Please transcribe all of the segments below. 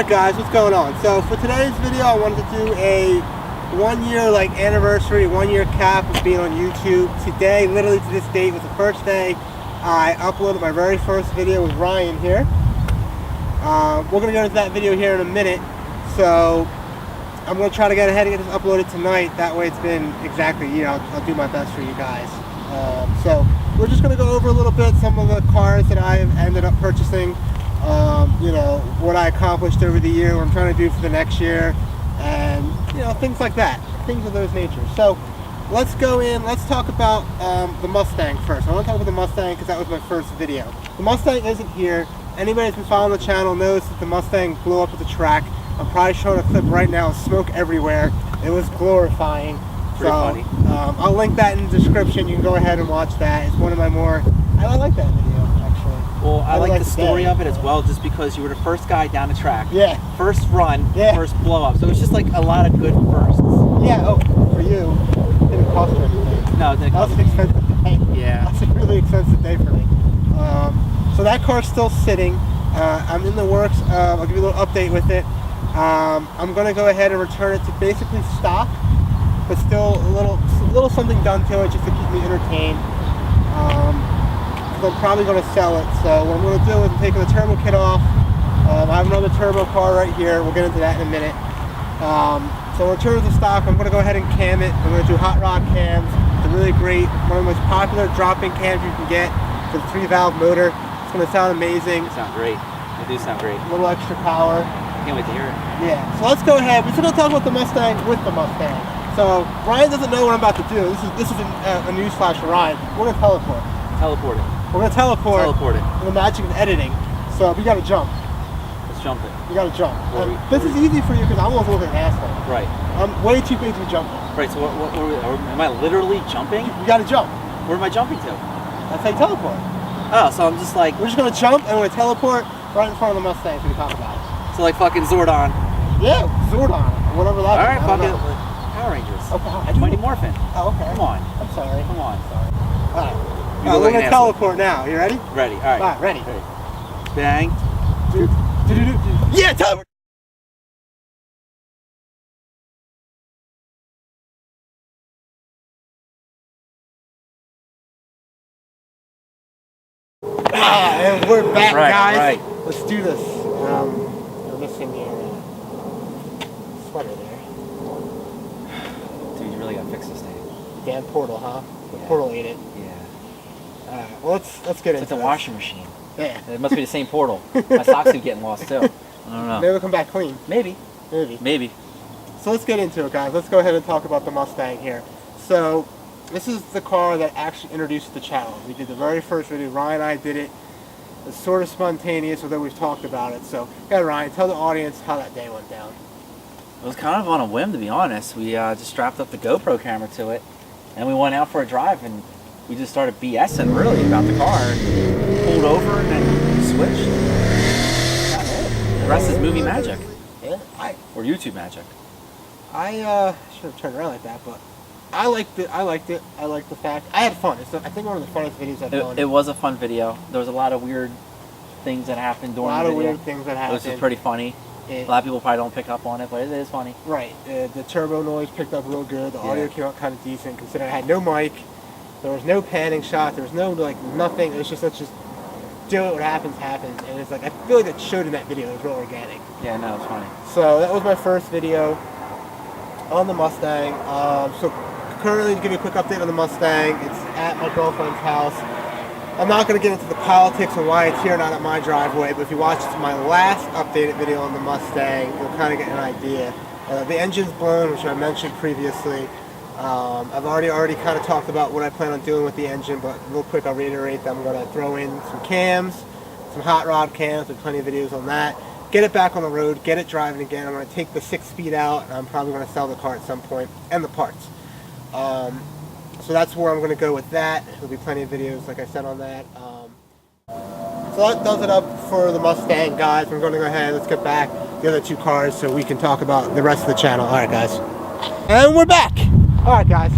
guys, what's going on? So for today's video, I wanted to do a 1 year anniversary, 1 year cap of being on YouTube. Today, literally to this date, was the first day I uploaded my very first video with Ryan here. We're gonna go into that video here in a minute. So I'm gonna try to get ahead and get this uploaded tonight. That way, it's been exactly a year. I'll do my best for you guys. So we're just gonna go over a little bit some of the cars that I've ended up purchasing. You know, what I accomplished over the year, what I'm trying to do for the next year, and you know, things like that, things of those nature. So let's go in, let's talk about the Mustang first. I want to talk about the Mustang because that was my first video. The Mustang isn't here. Anybody that's been following the channel knows that the Mustang blew up at the track. I'm probably showing a clip right now of smoke everywhere. It was glorifying. Pretty funny. I'll link that in the description. You can go ahead and watch that. It's one of my more, I like that video actually. Well, I like the story of it as well, just because you were the first guy down the track. Yeah. First run, yeah. First blow up. So it's just like a lot of good firsts. Yeah, oh, for you, it didn't cost you anything. No, it didn't cost me. That was an expensive day. Yeah. That's a really expensive day for me. So that car's still sitting. I'm in the works. I'll give you a little update with it. I'm going to go ahead and return it to basically stock, but still a little something done to it just to keep me entertained. I'm probably going to sell it. So what I'm going to do is I'm taking the turbo kit off. I have another turbo car right here. We'll get into that in a minute. So I'll return to stock. I'm going to go ahead and cam it. I'm going to do hot rod cams. It's a really great, one of the most popular drop-in cams you can get for the 3-valve motor. It's going to sound amazing. They sound great. They do sound great. A little extra power. Can't wait to hear it. Yeah. So let's go ahead. We're going to talk about the Mustang with the Mustang. So Ryan doesn't know what I'm about to do. This is a newsflash for Ryan. We're going to teleport. Teleport it. We're going to teleport. Teleport it. The magic of editing. So we got to jump. Let's jump it. You got to jump. This is easy for you because I'm almost a little bit an asshole. Right. I'm way too big to be jumping. Right. So am I literally jumping? You got to jump. Where am I jumping to? That's how you teleport. Oh, so I'm just like... We're just going to jump and we're going to teleport right in front of the Mustang so we can talk about it. So like fucking Zordon. Yeah, Zordon. Whatever that is. Alright, fucking Power Rangers. Okay. Mighty Morphin. Oh, okay. Come on. I'm sorry. Come on. Sorry. Alright. We're We're going to teleport now. You ready? Ready. Alright. Alright, ready. Bang. Yeah, teleport! And we're back, guys. Right. Let's do this. We're missing your sweater there. Dude, you really gotta fix this thing. Damn portal, huh? The Yeah. portal ate it. Yeah. Alright, well let's get into it. It's like the washing machine. Yeah. It must be the same portal. My socks keep getting lost too. I don't know. Maybe we'll come back clean. Maybe. Maybe. So let's get into it, guys. Let's go ahead and talk about the Mustang here. So this is the car that actually introduced the channel. We did the very first video. Ryan and I did it. It's sort of spontaneous, although we've talked about it. So, yeah, Ryan, tell the audience how that day went down. It was kind of on a whim, to be honest. We just strapped up the GoPro camera to it, and we went out for a drive, and we just started BSing, really, about the car. And pulled over, and then switched. That's it. The rest is movie magic. Yeah, Or YouTube magic. I should have turned around like that, but I liked it. I liked the fact. I had fun. It's, I think, one of the funnest videos I've done. It was a fun video. There was a lot of weird things that happened during the video. A lot of weird things that happened. It was pretty funny. A lot of people probably don't pick up on it, but it is funny. Right. The turbo noise picked up real good. The audio came out kind of decent, considering I had no mic. There was no panning shot. There was no, nothing. It was just, let's just do it. What happens, happens. And it's like, I feel like it showed in that video. It was real organic. Yeah, no, it's funny. So that was my first video on the Mustang. So currently, to give you a quick update on the Mustang, it's at my girlfriend's house. I'm not going to get into the politics and why it's here, not at my driveway, but if you watch my last updated video on the Mustang, you'll kind of get an idea. The engine's blown, which I mentioned previously. I've already kind of talked about what I plan on doing with the engine, but real quick I'll reiterate that I'm going to throw in some cams, some hot rod cams, there's plenty of videos on that. Get it back on the road, get it driving again. I'm going to take the 6-speed out, and I'm probably going to sell the car at some point, and the parts. So that's where I'm going to go with that. There'll be plenty of videos, like I said, on that. So that does it up for the Mustang, guys. We're going to go ahead, let's get back the other two cars so we can talk about the rest of the channel. Alright, guys. And we're back! Alright, guys.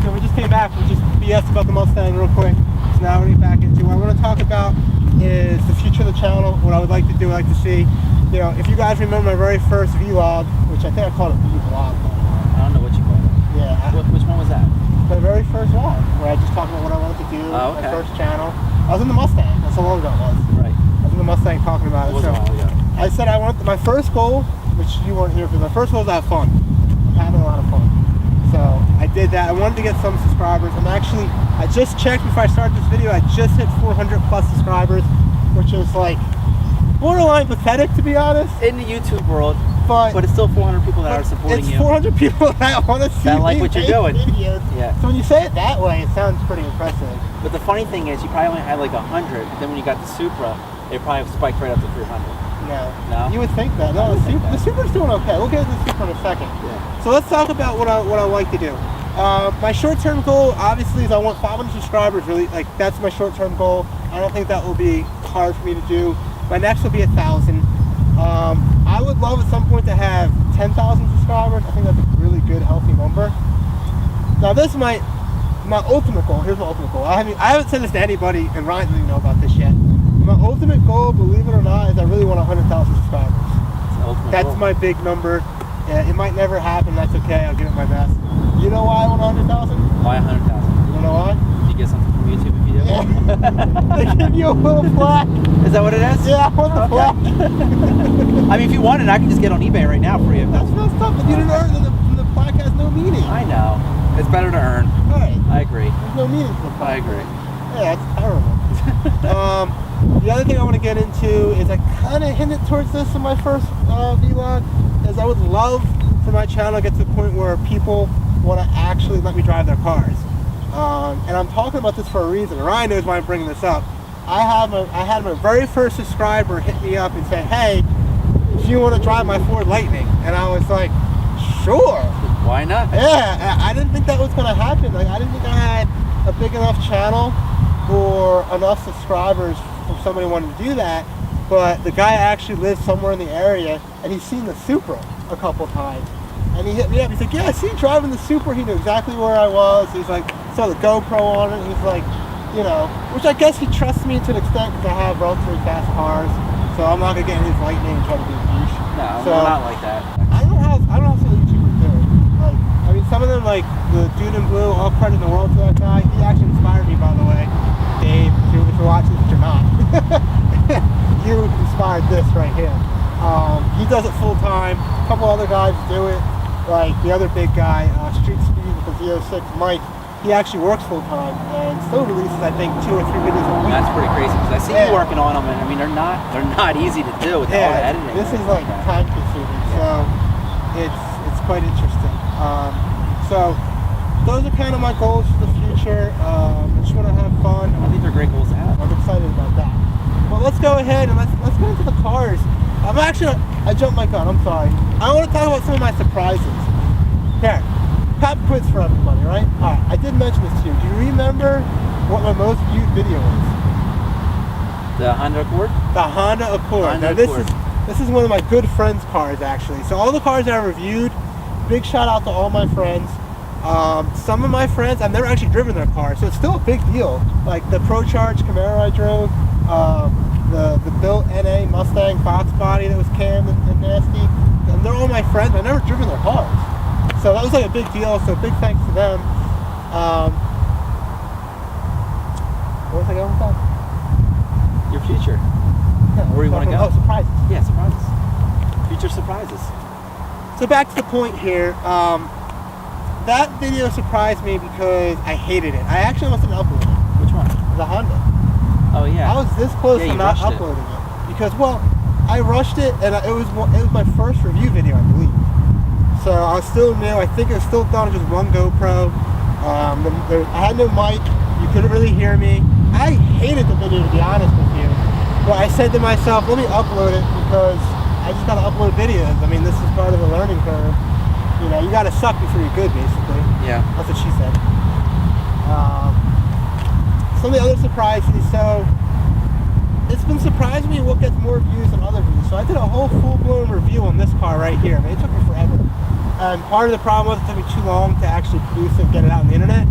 So we just came back, we just BS about the Mustang real quick. So now we're getting back into what I want to talk about is the future of the channel, what I would like to do, I'd like to see. you know, if you guys remember my very first vlog, which I think I called it vlog. I don't know what you call it. Yeah. Which one was that? My very first vlog, where I just talked about what I wanted to do. Oh, okay. My first channel. I was in the Mustang. That's how long ago it was. Right. I was in the Mustang talking about It was a while ago. I said I wanted my first goal, which you weren't here for. My first goal was to have fun. I'm having a lot of fun. So I did that. I wanted to get some subscribers. I just checked before I started this video. I just hit 400 plus subscribers, which is like borderline pathetic, to be honest. In the YouTube world, but it's still 400 people that are supporting you. It's 400 people that want to see that like what you're doing. Videos. Yeah. So when you say it that way, it sounds pretty impressive. But the funny thing is, you probably only had like 100, but then when you got the Supra, it probably spiked right up to 300. No. You would think that. No, the Supra's doing okay. We'll get into the Supra in a second. Yeah. So let's talk about what I like to do. My short-term goal, obviously, is I want 500 subscribers. Really, like that's my short-term goal. I don't think that will be hard for me to do. My next will be 1,000. I would love at some point to have 10,000 subscribers. I think that's a really good, healthy number. Now, this is my ultimate goal. Here's my ultimate goal. I haven't said this to anybody, and Ryan doesn't even know about this yet. My ultimate goal, believe it or not, is I really want 100,000 subscribers. That's my big number. It might never happen. That's okay. I'll give it my best. You know why I want 100,000? Why 100,000? You know why? Did you get something from YouTube if you did? Yeah. They give you a little plaque. Is that what it is? Yeah, I want the plaque. I mean, if you want it, I can just get on eBay right now for you. That's messed up. If you didn't earn, then the plaque has no meaning. I know. It's better to earn. Right. I agree. There's no meaning to the plaque. I agree. Yeah, that's terrible. The other thing I want to get into is I kind of hinted towards this in my first vlog, is I would love for my channel to get to the point where people want to actually let me drive their cars. And I'm talking about this for a reason. Ryan knows why I'm bringing this up. I had my very first subscriber hit me up and say, hey, do you want to drive my Ford Lightning? And I was like, sure. Why not? Yeah, I didn't think that was going to happen. Like, I didn't think I had a big enough channel or enough subscribers for somebody wanting to do that. But the guy actually lives somewhere in the area, and he's seen the Supra a couple times. And he hit me up. He's like, yeah, I see you driving the Supra. He knew exactly where I was. He's like, saw the GoPro on it. He's like, you know, which I guess he trusts me to an extent because I have relatively fast cars. So I'm not going to get in his Lightning and try to be a douche. No, so, we're not like that. I don't know how some of the YouTubers do it. Like, I mean, some of them, like the dude in blue, all credit in the world to that guy. He actually inspired me, by the way. Dave, if you're watching this, you're not. You inspired this right here. He does it full time. A couple other guys do it. Like the other big guy, Street Speed with the Z06, Mike. He actually works full time and still releases, I think, 2 or 3 videos a week. That's pretty crazy because I see you working on them, and I mean they're not easy to do with all the editing. This is like time consuming, so it's quite interesting. So those are kind of my goals for the future. I just want to have fun. I think they're great goals to have. I'm excited about that. Well, let's go ahead and let's get into the cars. I jumped my gun. I'm sorry. I want to talk about some of my surprises. Here. Pop quiz for everybody, right? Alright, I did mention this to you. Do you remember what my most viewed video was? The Honda Accord? The Honda Accord. Now this is one of my good friends' cars actually. So all the cars that I reviewed, big shout out to all my friends. Some of my friends, I've never actually driven their car, so it's still a big deal. Like the ProCharge Camaro I drove, the built NA Mustang Fox body that was cammed and nasty. And they're all my friends. I've never driven their cars. So that was like a big deal, so big thanks to them. What was I going with that? Your future. Yeah, where you want to go? Oh, surprises. Yeah, surprises. Future surprises. So back to the point here. That video surprised me because I hated it. I actually almost didn't upload it. Which one? The Honda. Oh yeah. I was this close to not uploading it. Because, well, I rushed it and it was my first review video, I believe. So I was still new. I think it was still done with just one GoPro. I had no mic. You couldn't really hear me. I hated the video, to be honest with you. But I said to myself, let me upload it because I just got to upload videos. I mean, this is part of the learning curve. You know, you got to suck before you're good, basically. Yeah. That's what she said. Some of the other surprises. So it's been surprising me what gets more views than other views. So I did a whole full-blown review on this car right here. I mean, it took me forever. And part of the problem was it took me too long to actually produce it and get it out on the internet.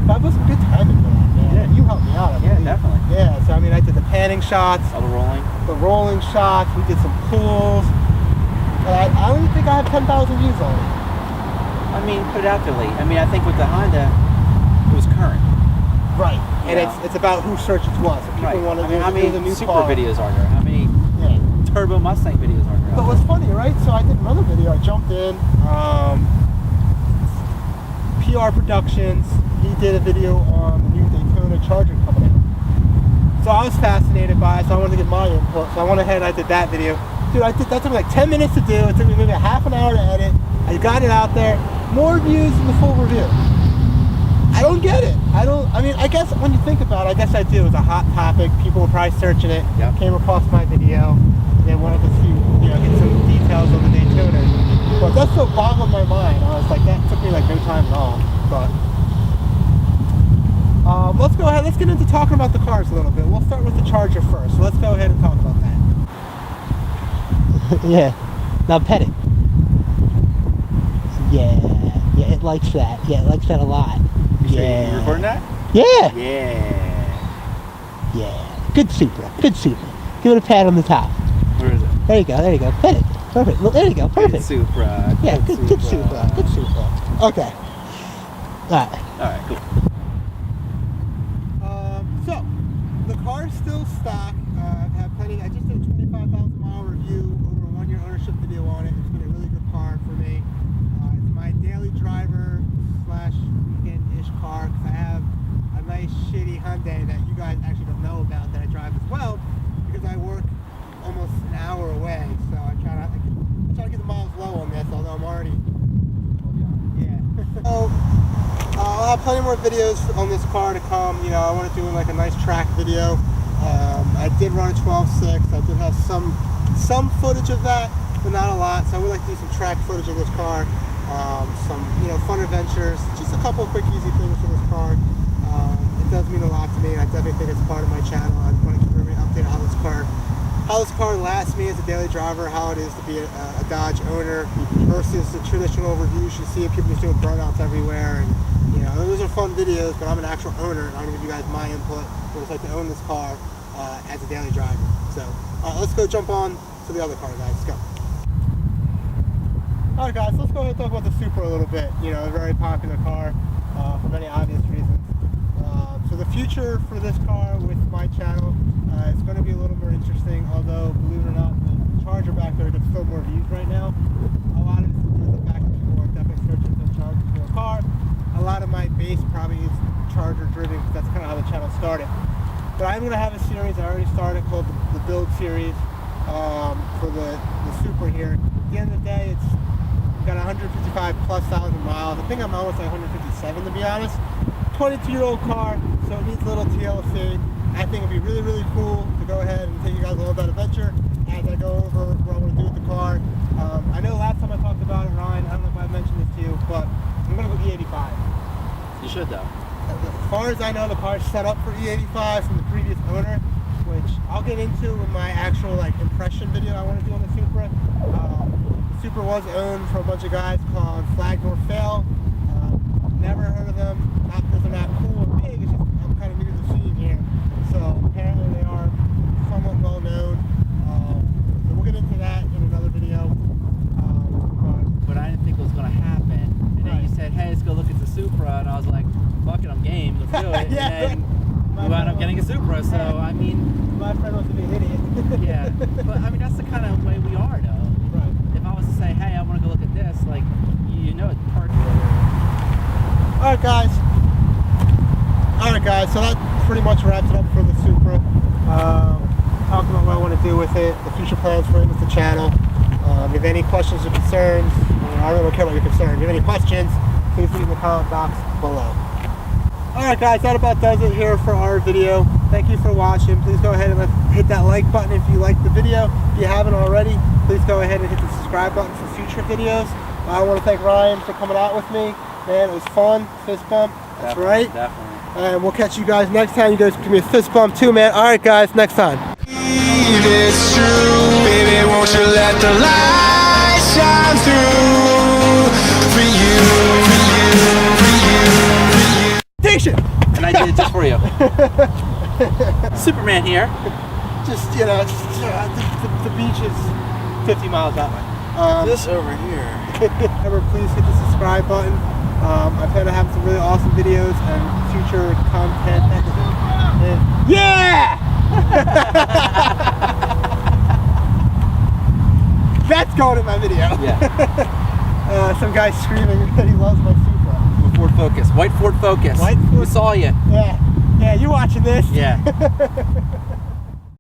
That was some good timing for that, man. Yeah. You helped me out. Yeah, definitely. Yeah, so I mean, I did the panning shots, All the rolling. the rolling shots, we did some pulls. I don't even think I have 10,000 views on it. I mean, put it out there late. I mean, I think with the Honda, it was current. Right, and Yeah. it's about who searches what. So people Right. want to I mean, how many the new Super car. videos are there? How many Turbo Mustang videos are there? But what's funny, right? So I did another video. I jumped in. PR Productions. He did a video on the new Daytona Charger coming out. So I was fascinated by it. So I wanted to get my input. So I went ahead and I did that video. Dude, that took me like 10 minutes to do. It took me maybe a half an hour to edit. I got it out there. More views than the full review. I don't get it. I mean, I guess when you think about it, I guess I do. It's a hot topic. People were probably searching it. Yep. Came across my video. They wanted to see, get some details on the Daytona. But that still boggled my mind. I was like, that took me like no time at all. But let's go ahead. Let's get into talking about the cars a little bit. We'll start with the Charger first. So let's go ahead and talk about that. Yeah. Now pet it. Yeah. Yeah, it likes that. Yeah, it likes that a lot. You recording that? Yeah. Yeah. Yeah. Good Supra. Good Supra. Give it a pat on the top. Where is it? There you go. There you go. Pet it. Perfect. Look, there you go. Perfect. Good Supra. Yeah, good Supra. Good Supra. Okay. Alright. Alright, cool. So, the car is still stock. I've had plenty. I just did a 25,000 mile review, over a 1-year ownership video on it. It's been a really good car for me. It's my daily driver / weekend-ish car because I have a nice shitty Hyundai that you guys actually don't know about that I drive as well because I work almost an hour away. So I try to get the miles low on this, although I'm already. Yeah. So I'll have plenty more videos on this car to come. I want to do like a nice track video. I did run a 12.6. I did have some footage of that, but not a lot. So I would like to do some track footage of this car. Some fun adventures. Just a couple of quick easy things for this car. It does mean a lot to me, and I definitely think it's part of my channel. I want to keep everybody updated on how this car lasts me as a daily driver, how it is to be a Dodge owner versus the traditional reviews you see of people just doing burnouts everywhere. And those are fun videos, but I'm an actual owner, and I'm going to give you guys my input what it's like to own this car as a daily driver. So let's go jump on to the other car, guys. Let's go. Alright guys, let's go ahead and talk about the Supra a little bit. A very popular car for many obvious reasons. So the future for this car with my channel is going to be a little more interesting, although believe it or not, the Charger back there gets still more views right now. A lot of it's to do with the fact that people are definitely searching for Charger for a car. A lot of my base probably is Charger driven because that's kind of how the channel started. But I'm going to have a series I already started called the Build Series for the Supra here. At the end of the day, it's got 155,000+ miles. I think I'm almost like 157 to be honest. 22-year-old car, so it needs a little TLC. I think it'd be really, really cool to go ahead and take you guys a little bit of adventure as I go over what I want to do with the car. I know last time I talked about it, Ryan, I don't know if I mentioned this to you, but I'm going to go E85. You should though. As far as I know, the car is set up for E85 from the previous owner, which I'll get into in my actual impression video I want to do on the Supra. The Supra was owned for a bunch of guys called Flag Nor Fail. Never heard of them, not because they're not cool or big, it's just I'm kind of new to the scene here. So apparently they are somewhat well known. So we'll get into that in another video. But I didn't think it was going to happen. And then you said, hey, let's go look at the Supra. And I was like, fuck it, I'm game, let's do it. Yeah, and then we wound up getting a Supra. So, I mean... My friend wants to be an idiot. Yeah, but I mean, that's the kind of way we are, though. Right. If I was to say, hey, I want to go look at this, it's part of Alright guys, so that pretty much wraps it up for the Supra. Talking about what I want to do with it, the future plans for it with the channel. If you have any questions or concerns, I really don't care about your concerns. If you have any questions, please leave in the comment box below. Alright guys, that about does it here for our video. Thank you for watching. Please go ahead and hit that like button if you liked the video. If you haven't already, please go ahead and hit the subscribe button for future videos. I want to thank Ryan for coming out with me. Man, it was fun. Fist bump. That's definitely, right. Definitely. And we'll catch you guys next time. You guys give me a fist bump too, man. Alright guys, next time. It's true, baby, won't you let the light shine through for you, for you, for you, for you. vacation. And I did it just for you. Superman here. Just, you know, the beach is 50 miles that way. This over here. Remember, please hit the subscribe button. I plan to have some really awesome videos and future content. Yeah! That's going in my video. Yeah. Some guy screaming that he loves my Supra. Ford Focus. White Ford Focus. White Ford. We saw you. Yeah. Yeah, you watching this? Yeah.